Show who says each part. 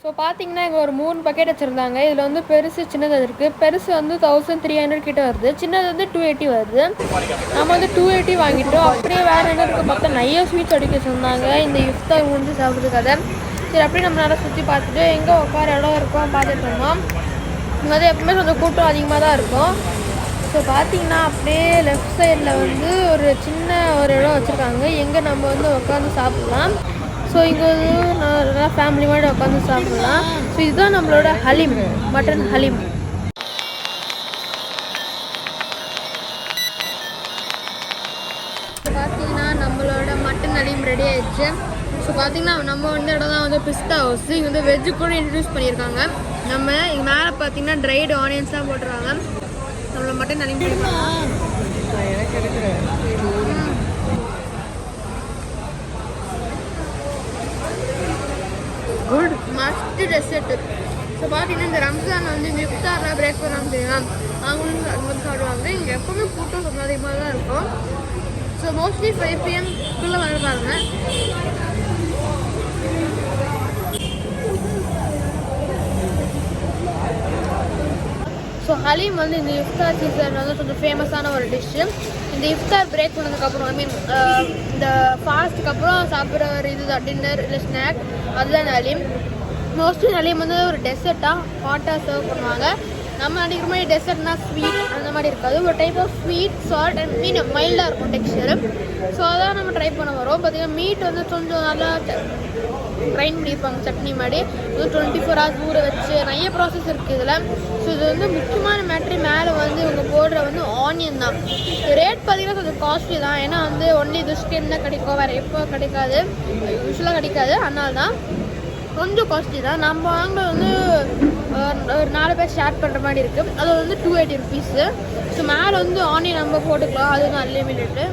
Speaker 1: So பார்த்தீங்கன்னா இங்கே ஒரு 3 பக்கெட் வச்சுருந்தாங்க. இதில் வந்து பெருசு சின்னது இருக்குது. பெருசு வந்து 1300 கிட்ட வருது, சின்னது வந்து 280 வருது. நம்ம வந்து 280 வாங்கிட்டோம். அப்படியே வேறு என்ன இருக்குது பார்த்தா நிறைய ஸ்வீட்ஸ் அடிக்க வச்சுருந்தாங்க இந்த இஃப்தார் முடிஞ்சு சாப்பிட்றதுக்காக. சரி அப்படியே நம்ம நல்லா சுற்றி பார்த்துட்டு எங்கே உட்கார இடம் இருக்கும் பார்த்துட்டு இருந்தோம். இங்கே வந்து எப்பவுமே கொஞ்சம் கூட்டம் அதிகமாக தான் இருக்கும். ஸோ பார்த்தீங்கன்னா அப்படியே லெஃப்ட் சைடில் வந்து ஒரு சின்ன ஒரு இடம் வச்சுருக்காங்க, எங்கே நம்ம வந்து உட்காந்து சாப்பிட்லாம். ஸோ இங்கே வந்து நல்லா ஃபேமிலி மாதிரி உட்காந்து சாப்பிட்லாம். ஸோ இதுதான் நம்மளோட ஹலீம், மட்டன் ஹலீம். பார்த்தீங்கன்னா நம்மளோட மட்டன் ஹலீம் ரெடி ஆயிடுச்சு. ஸோ பார்த்தீங்கன்னா நம்ம வந்து இடம் தான் வந்து பிஸ்தா ஹவுஸ். இங்கே வந்து வெஜ்ஜு கூட இன்ட்ரடியூஸ் பண்ணியிருக்காங்க. நம்ம இங்கே மேலே பார்த்தீங்கன்னா ட்ரைடு ஆனியன்ஸ்லாம் போட்டுருவாங்க. நம்மளோட மட்டன் ஹலீம் பண்ணிக்கலாம். Good must dessert. ஸோ பார்த்தீங்கன்னா இந்த ரம்ஜான் வந்து இந்த இஃப்தாரில் பிரேக் பண்ணாமல் செய்யலாம், அவங்களும் அது வந்து சாப்பிடுவாங்க. இங்கே எப்போவுமே கூட்டம் கொஞ்சம் அதிகமாக தான் இருக்கும். ஸோ மோஸ்ட்லி 5 PM வந்துருப்பாங்க. ஸோ ஹலீம் வந்து இந்த இஃப்தார் சீசன் வந்து கொஞ்சம் ஃபேமஸான ஒரு டிஷ்ஷு. இந்த இஃப்தார் பிரேக் பண்ணதுக்கப்புறம் ஐ மீன் இந்த ஃபாஸ்ட்டுக்கு அப்புறம் சாப்பிட்ற ஒரு இதுதான் டின்னர் இல்லை ஸ்நாக், அதுதான் ஹலீம். மோஸ்ட்லி ஹலீம் வந்து ஒரு டெசர்ட்டாக ஹாட்டாக சர்வ் பண்ணுவாங்க. நம்ம நினைக்கிற மாதிரி டெசர்ட்னா ஸ்வீட் அந்த மாதிரி இருக்காது, ஒரு type of sweet salt and மீன் மைல்டாக இருக்கும் டெக்ஸ்சரு. ஸோ அதான் நம்ம ட்ரை பண்ண வரோம். பார்த்திங்கன்னா மீட் வந்து கொஞ்சம் நல்லா க்ரைண்ட் பண்ணியிருப்பாங்க சட்னி மாதிரி. 24 hours ஊற வச்சு நிறைய ப்ராசஸ் இருக்குது இதில். ஸோ இது வந்து முக்கியமான மேட்ரு மேலே வந்து இவங்க போடுற வந்து ஆனியன் தான். ரேட் பார்த்திங்கன்னா கொஞ்சம் காஸ்ட்லி தான், ஏன்னா வந்து ஒன்லி துஷ்கன் தான் கிடைக்கும், வேறு எப்போ கிடைக்காது, யூஸ்வலாக கிடைக்காது. அதனால தான் கொஞ்சம் காஸ்ட்லி தான். நம்ம வாங்க வந்து ஒரு 4 பேர் ஷேர் பண்ணுற மாதிரி இருக்குது. அது வந்து 280 rupees. ஸோ மேலே வந்து ஆனியன் நம்ம போட்டுக்கலாம், அது வந்து அன்லிமிட்டெட்டு.